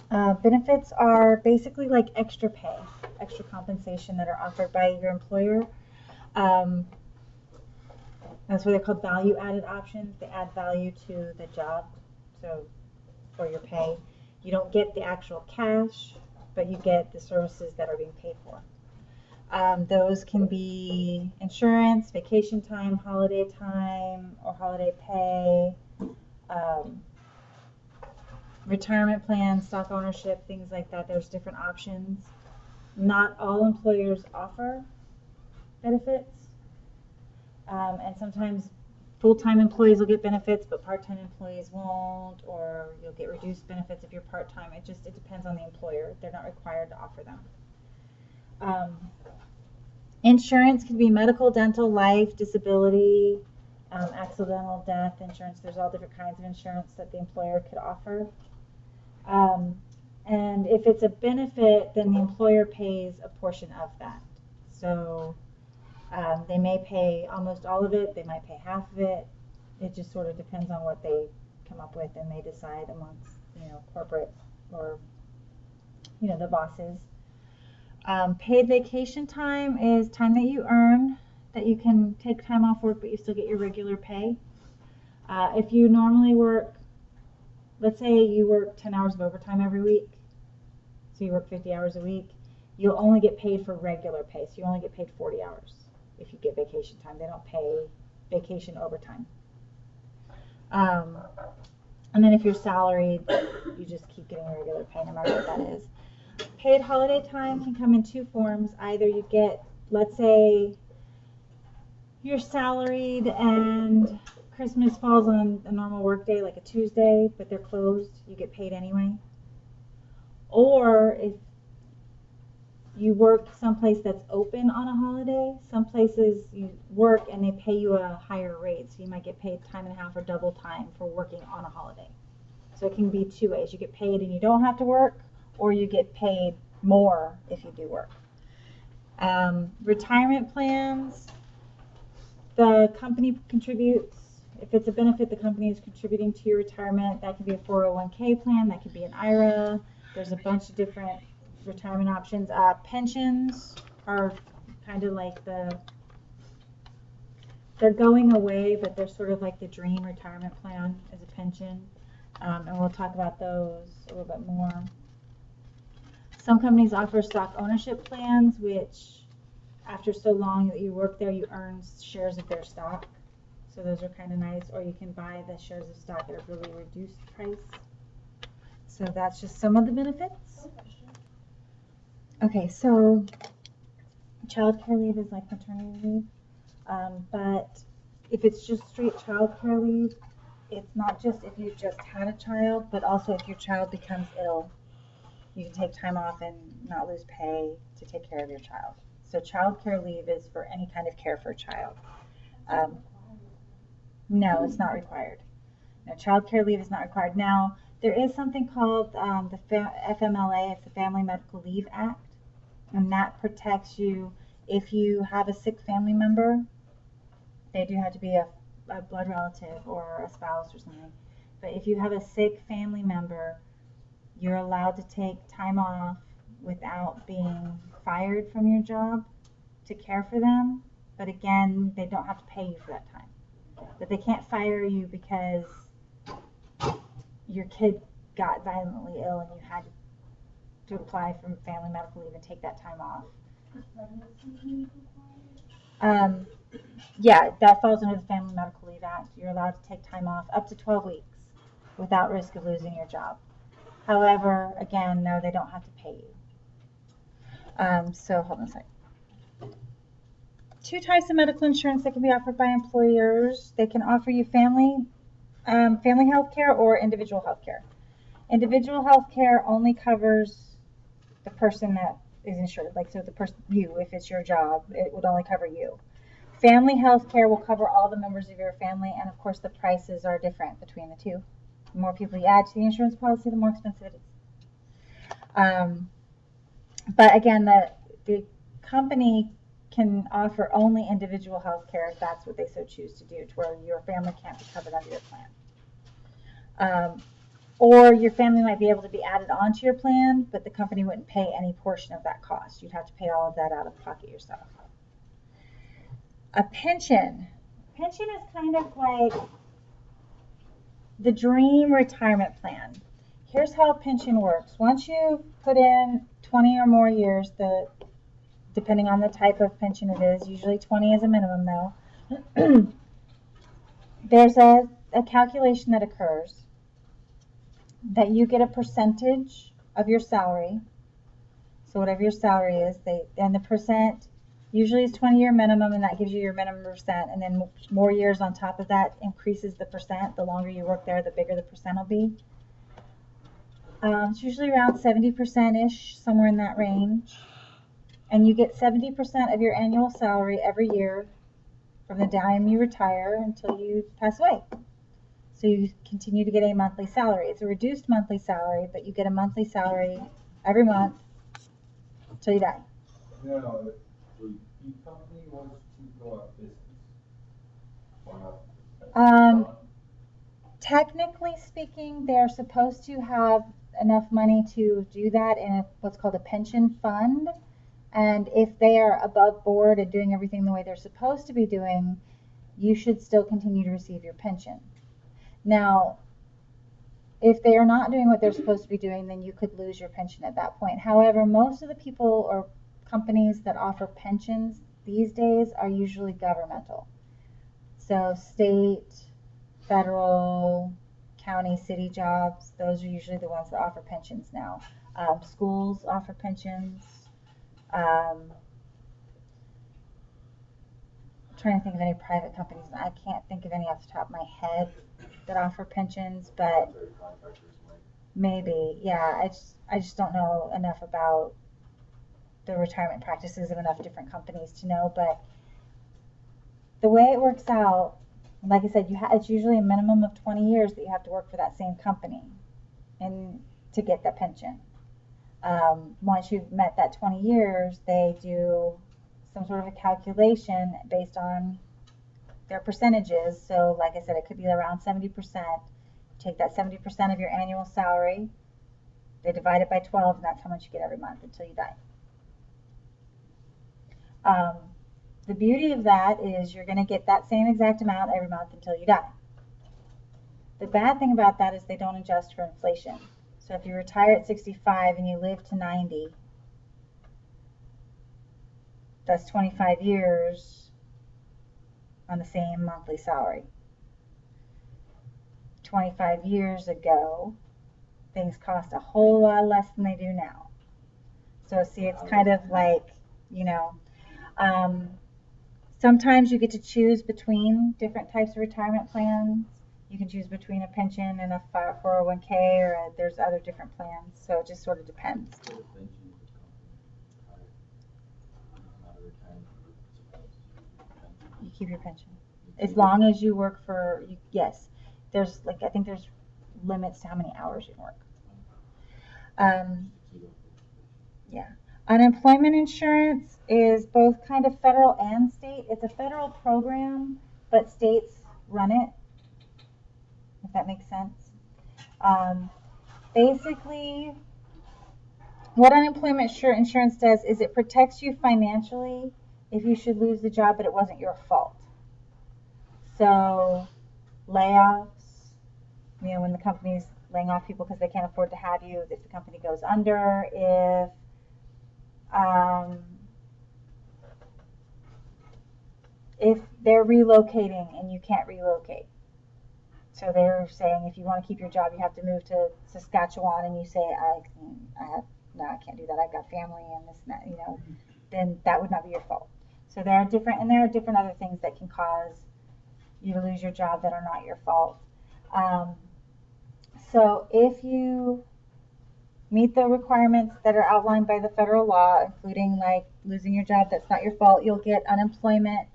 Benefits are basically like extra pay, extra compensation that are offered by your employer. Um, that's why they're called value-added options. They add value to the job, so for your pay. You don't get the actual cash, but you get the services that are being paid for. Those can be insurance, vacation time, holiday time, or holiday pay, um, retirement plans, stock ownership, things like that. There's different options. Not all employers offer benefits, and sometimes full-time employees will get benefits, but part-time employees won't, or you'll get reduced benefits if you're part-time. It depends on the employer. They're not required to offer them. Um, Insurance can be medical, dental, life, disability, accidental death insurance. There's all different kinds of insurance that the employer could offer. And if it's a benefit, then the employer pays a portion of that. So they may pay almost all of it, they might pay half of it. It just sort of depends on what they come up with and they decide amongst, corporate or, the bosses. Paid vacation time is time that you earn that you can take time off work, but you still get your regular pay. If you normally work, let's say you work 10 hours of overtime every week, so you work 50 hours a week, you'll only get paid for regular pay, so you only get paid 40 hours if you get vacation time. They don't pay vacation overtime. And then if you're salaried, you just keep getting regular pay no matter what that is. Paid holiday time can come in two forms. Either you get, let's say you're salaried and Christmas falls on a normal work day like a Tuesday, but they're closed, you get paid anyway. Or if you work someplace that's open on a holiday, some places you work and they pay you a higher rate, so you might get paid time and a half or double time for working on a holiday. So it can be two ways. You get paid and you don't have to work, or you get paid more if you do work. Retirement plans, the company contributes. If it's a benefit, the company is contributing to your retirement. That can be a 401k plan, that could be an IRA. There's a bunch of different retirement options. Pensions are kind of like they're going away, but they're sort of like the dream retirement plan as a pension. And we'll talk about those a little bit more. Some companies offer stock ownership plans, which after so long that you work there, you earn shares of their stock. So those are kind of nice. Or you can buy the shares of stock at a really reduced price. So that's just some of the benefits. Okay, so child care leave is like maternity leave. But if it's just straight child care leave, it's not just if you just had a child, but also if your child becomes ill. You can take time off and not lose pay to take care of your child. So child care leave is for any kind of care for a child. No, it's not required. No, child care leave is not required. Now, there is something called the FMLA, it's the Family Medical Leave Act, and that protects you if you have a sick family member. They do have to be a blood relative or a spouse or something. But if you have a sick family member, you're allowed to take time off without being fired from your job to care for them. But again, they don't have to pay you for that time. But they can't fire you because your kid got violently ill and you had to apply for family medical leave and take that time off. Yeah, that falls under the Family Medical Leave Act. You're allowed to take time off up to 12 weeks without risk of losing your job. However, again, no, they don't have to pay you. So hold on a second. Two types of medical insurance that can be offered by employers. They can offer you family health care or individual health care. Individual health care only covers the person that is insured. Like, so the person, you, if it's your job, it would only cover you. Family health care will cover all the members of your family, and of course the prices are different between the two. The more people you add to the insurance policy, the more expensive it is. But again, the company can offer only individual health care if that's what they so choose to do, to where your family can't be covered under your plan. Or your family might be able to be added onto your plan, but the company wouldn't pay any portion of that cost. You'd have to pay all of that out of pocket yourself. A pension. Pension is kind of like the dream retirement plan. Here's how a pension works. Once you put in 20 or more years, depending on the type of pension it is, usually 20 is a minimum though, there's a calculation that occurs that you get a percentage of your salary. So whatever your salary is, and the percent usually is 20-year minimum, and that gives you your minimum percent, and then more years on top of that increases the percent. The longer you work there, the bigger the percent will be. It's usually around 70%-ish, somewhere in that range. And you get 70% of your annual salary every year from the time you retire until you pass away. So you continue to get a monthly salary. It's a reduced monthly salary, but you get a monthly salary every month until you die. No, the company wants to go out of business. Technically speaking, they're supposed to have enough money to do that in what's called a pension fund. And if they are above board and doing everything the way they're supposed to be doing, you should still continue to receive your pension. Now, if they are not doing what they're supposed to be doing, then you could lose your pension at that point. However, most of the people or companies that offer pensions these days are usually governmental. So state, federal, county, city jobs, those are usually the ones that offer pensions now. Schools offer pensions. I'm trying to think of any private companies. I can't think of any off the top of my head that offer pensions, but maybe, yeah. I just don't know enough about the retirement practices of enough different companies to know. But the way it works out, like I said, it's usually a minimum of 20 years that you have to work for that same company and to get that pension. Once you've met that 20 years, they do some sort of a calculation based on their percentages. So like I said, it could be around 70%. Take that 70% of your annual salary, they divide it by 12, and that's how much you get every month until you die. The beauty of that is you're going to get that same exact amount every month until you die. The bad thing about that is they don't adjust for inflation. So if you retire at 65 and you live to 90, that's 25 years on the same monthly salary. 25 years ago, things cost a whole lot less than they do now. So see, it's kind of like, you know, sometimes you get to choose between different types of retirement plans. You can choose between a pension and a 401k, or there's other different plans. So it just sort of depends. You keep your pension as long as you work for. Yes, there's like I think there's limits to how many hours you can work. Yeah. Unemployment insurance is both kind of federal and state. It's a federal program, but states run it, if that makes sense. Basically, what unemployment insurance does is it protects you financially if you should lose the job, but it wasn't your fault. So, layoffs, you know, when the company's laying off people because they can't afford to have you, if the company goes under, if they're relocating and you can't relocate. So they're saying if you want to keep your job, you have to move to Saskatchewan, and you say, I can't do that. I've got family and this and that, you know, then that would not be your fault. So there are different other things that can cause you to lose your job that are not your fault. So if you meet the requirements that are outlined by the federal law, including like losing your job that's not your fault, you'll get unemployment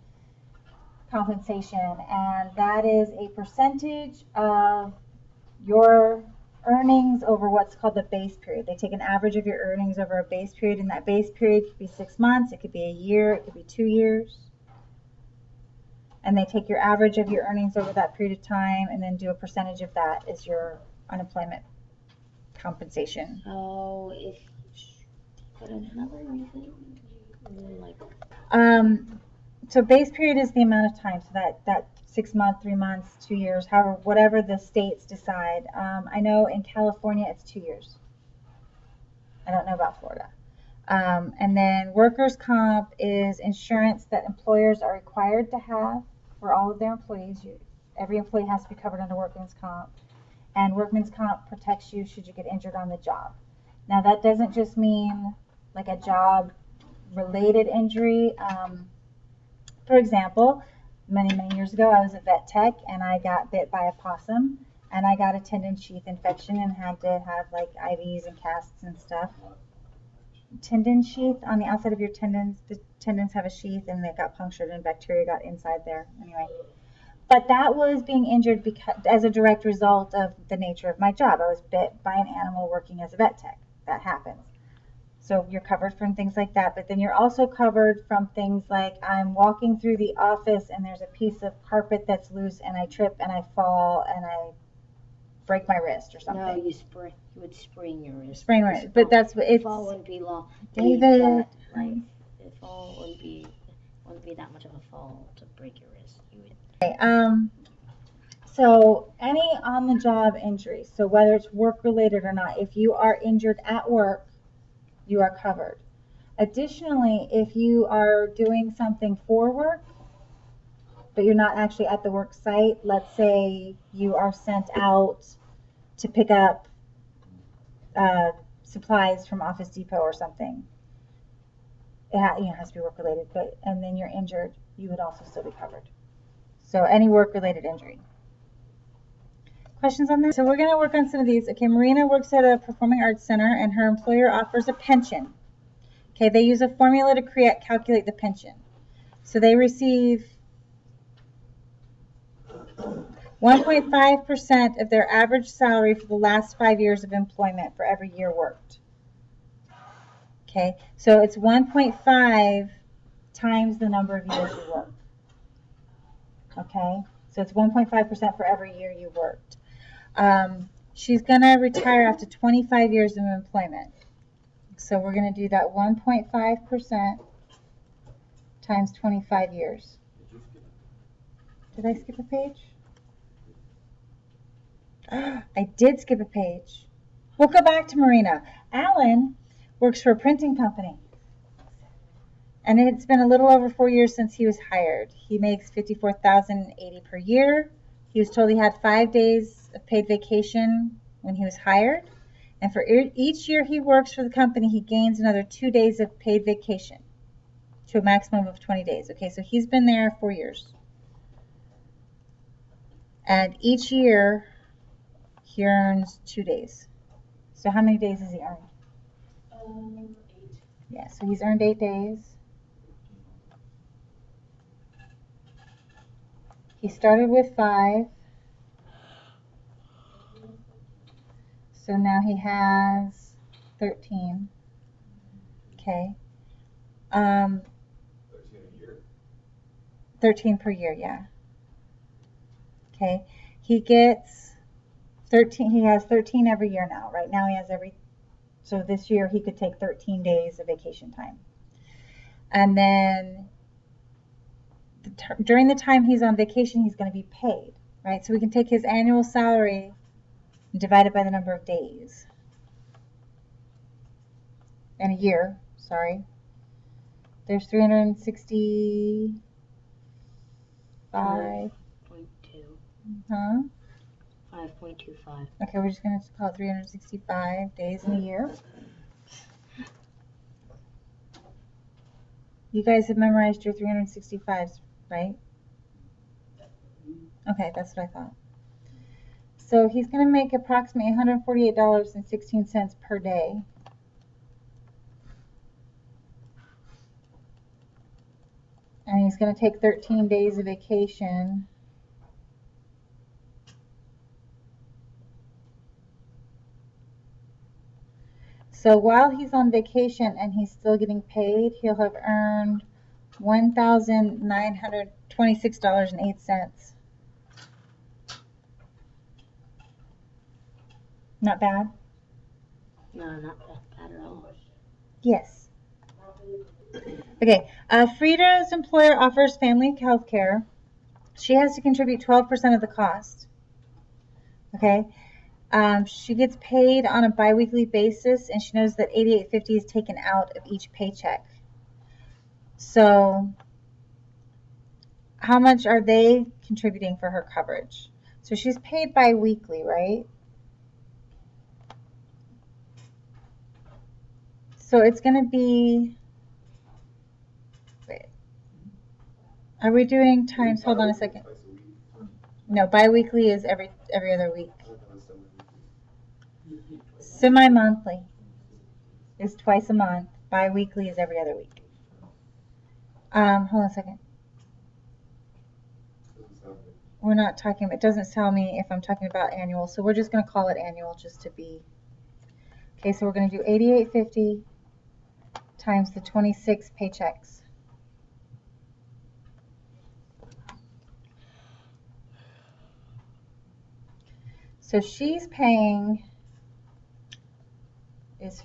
compensation, and that is a percentage of your earnings over what's called the base period. They take an average of your earnings over a base period, and that base period could be 6 months, it could be a year, it could be 2 years. And they take your average of your earnings over that period of time and then do a percentage of that as your unemployment compensation. So if, but another reason, like, So base period is the amount of time, so that 6 months, 3 months, 2 years, however, whatever the states decide. I know in California it's 2 years. I don't know about Florida. And then workers' comp is insurance that employers are required to have for all of their employees. Every employee has to be covered under workman's comp. And workman's comp protects you should you get injured on the job. Now that doesn't just mean like a job related injury. For example, many years ago I was a vet tech and I got bit by a possum and I got a tendon sheath infection and had to have like IVs and casts and stuff. Tendon sheath on the outside of your tendons, the tendons have a sheath and they got punctured and bacteria got inside there. Anyway, but that was being injured because as a direct result of the nature of my job. I was bit by an animal working as a vet tech. That happens. So you're covered from things like that, but then you're also covered from things like I'm walking through the office and there's a piece of carpet that's loose and I trip and I fall and I break my wrist or something. no, you would sprain your wrist. Sprain my wrist, but that's what it's. Fall wouldn't be long. David. Like, the fall wouldn't be that much of a fall to break your wrist. You would. Okay, so any on-the-job injury, so whether it's work-related or not, if you are injured at work, you are covered. Additionally, if you are doing something for work, but you're not actually at the work site, let's say you are sent out to pick up supplies from Office Depot or something. It has to be work related, and then you're injured, you would also still be covered. So any work related injury. Questions on that? So we're going to work on some of these. Okay, Marina works at a performing arts center and her employer offers a pension. Okay, they use a formula to calculate the pension. So they receive 1.5% of their average salary for the last 5 years of employment for every year worked. Okay, so it's 1.5 times the number of years you worked. Okay, so it's 1.5% for every year you worked. She's going to retire after 25 years of employment. So we're going to do that 1.5% times 25 years. Did I skip a page? I did skip a page. We'll go back to Marina. Alan works for a printing company. And it's been a little over 4 years since he was hired. He makes $54,080 per year. He was told he had 5 days of paid vacation when he was hired. And for each year he works for the company, he gains another 2 days of paid vacation to a maximum of 20 days. Okay, so he's been there 4 years. And each year he earns 2 days. So how many days has he earned? 8. Yeah, so he's earned 8 days. He started with 5. So now he has 13. Okay. 13 a year? 13 per year, yeah. Okay. He gets 13. He has 13 every year now. Right now he has so this year he could take 13 days of vacation time. And then during the time he's on vacation, he's going to be paid, right? So we can take his annual salary and divide it by the number of days. In a year, sorry. There's 365. 5.2. Huh? 5.25. Okay, we're just going to call it 365 days in a year. You guys have memorized your 365s, right? Okay, that's what I thought. So he's going to make approximately $148.16 per day. And he's going to take 13 days of vacation. So while he's on vacation and he's still getting paid, he'll have earned $1,926.08. Not bad. No, not bad at all. Yes. Okay. Frida's employer offers family health care. She has to contribute 12% of the cost. Okay. She gets paid on a biweekly basis, and she knows that $88.50 is taken out of each paycheck. So, how much are they contributing for her coverage? So she's paid biweekly, right? So it's going to be. Wait. Are we doing times? Hold on a second. No, biweekly is every other week. Semi-monthly is twice a month. Bi-weekly is every other week. Hold on a second. We're not talking, it doesn't tell me if I'm talking about annual, so we're just going to call it annual just to be. Okay, so we're going to do $88.50 times the 26 paychecks. So she's paying, is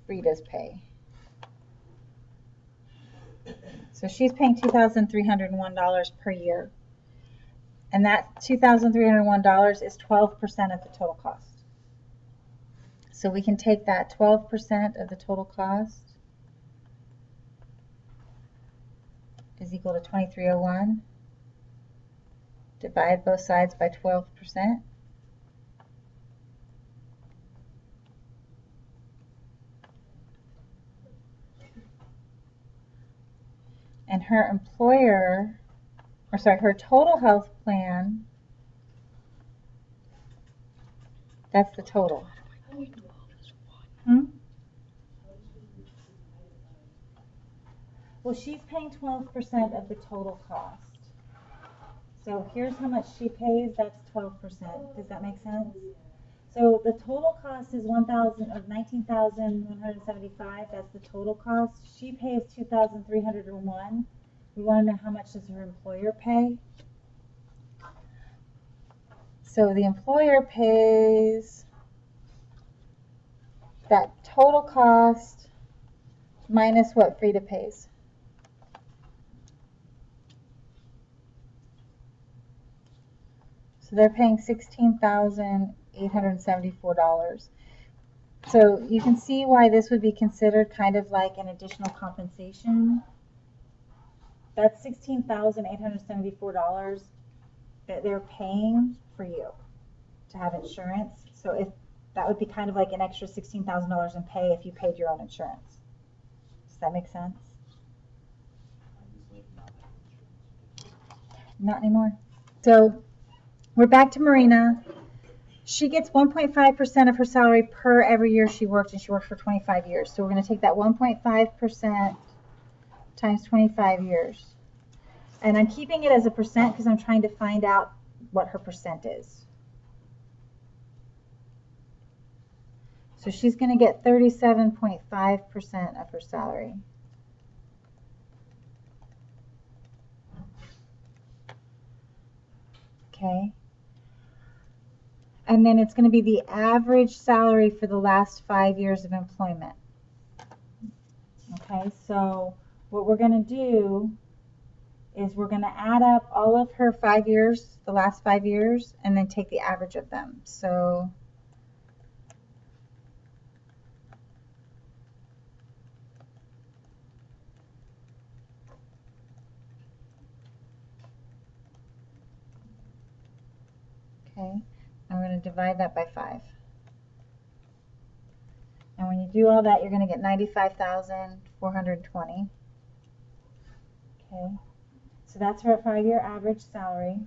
Frida's pay. So she's paying $2,301 per year. And that $2,301 is 12% of the total cost. So we can take that 12% of the total cost is equal to 2301. Divide both sides by 12%. And her employer, or sorry, her total health plan, that's the total. Well, she's paying 12% of the total cost. So here's how much she pays, that's 12%. Does that make sense? So the total cost is $19,175. That's the total cost. She pays $2,301. We want to know how much does her employer pay. So the employer pays that total cost minus what Frida pays. So they're paying $16,874. So you can see why this would be considered kind of like an additional compensation. That's $16,874 that they're paying for you to have insurance. So if that would be kind of like an extra $16,000 in pay if you paid your own insurance. Does that make sense? Not anymore. So we're back to Marina. She gets 1.5% of her salary per every year she worked, and she worked for 25 years. So we're going to take that 1.5% times 25 years. And I'm keeping it as a percent because I'm trying to find out what her percent is. So she's going to get 37.5% of her salary. Okay. And then it's going to be the average salary for the last 5 years of employment. Okay, so what we're going to do is we're going to add up all of her 5 years, the last 5 years, and then take the average of them. So okay, I'm going to divide that by 5. And when you do all that, you're going to get 95,420. Okay, so that's her 5-year average salary.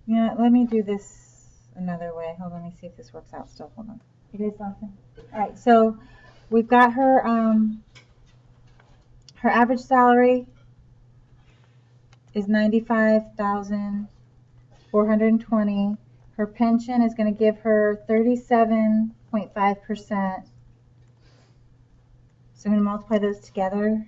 Yeah, let me do this another way. Hold on, let me see if this works out still. Hold on. You guys laughing? All right, so we've got her her average salary is 95,420. Her pension is going to give her 37.5%. So I'm going to multiply those together.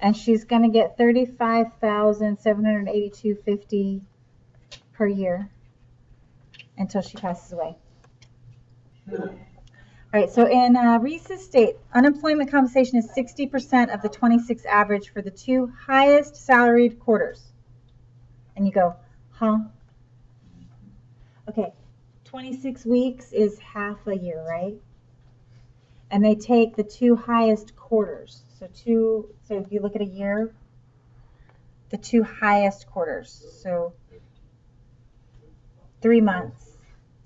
And she's gonna get $35,782.50 per year until she passes away. All right, so in Reese's state, unemployment compensation is 60% of the 26 average for the 2 highest salaried quarters. And you go, huh? Okay, 26 weeks is half a year, right? And they take the 2 highest quarters. So if you look at a year, the 2 highest quarters. So 3 months.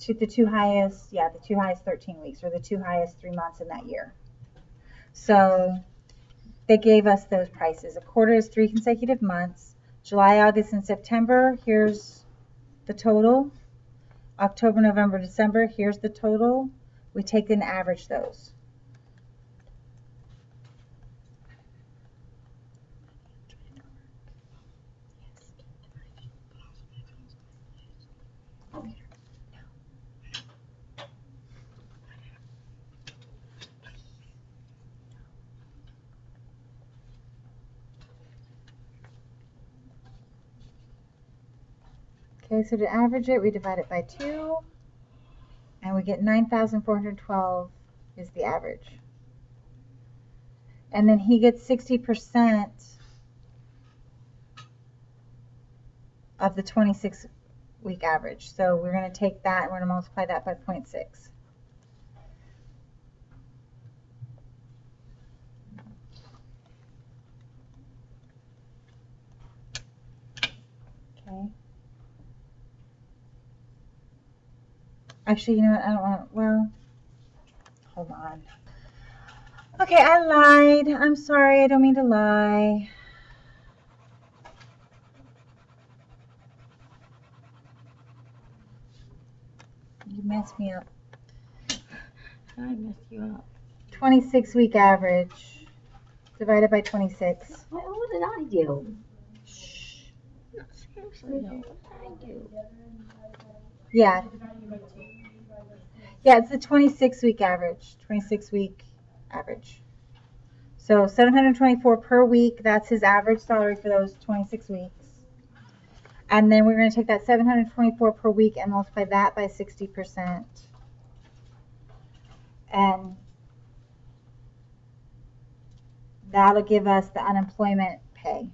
The two highest 13 weeks, or the 2 highest 3 months in that year. So they gave us those prices. A quarter is 3 consecutive months. July, August, and September, here's the total. October, November, December, here's the total. We take and average those. Okay, so to average it, we divide it by 2, and we get 9,412 is the average. And then he gets 60% of the 26-week average. So we're going to take that and we're going to multiply that by 0.6. Okay. Actually, you know what? I don't want, well, hold on. Okay, I lied. I'm sorry. I don't mean to lie. You messed me up. I messed you up. 26-week average divided by 26. What did I do? Shh. No, seriously though, what did I do? Yeah. Yeah, it's the 26-week average. 26-week average. So 724 per week. That's his average salary for those 26 weeks. And then we're going to take that 724 per week and multiply that by 60%. And that'll give us the unemployment pay.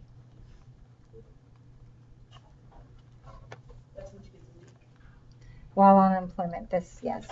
While on unemployment, yes.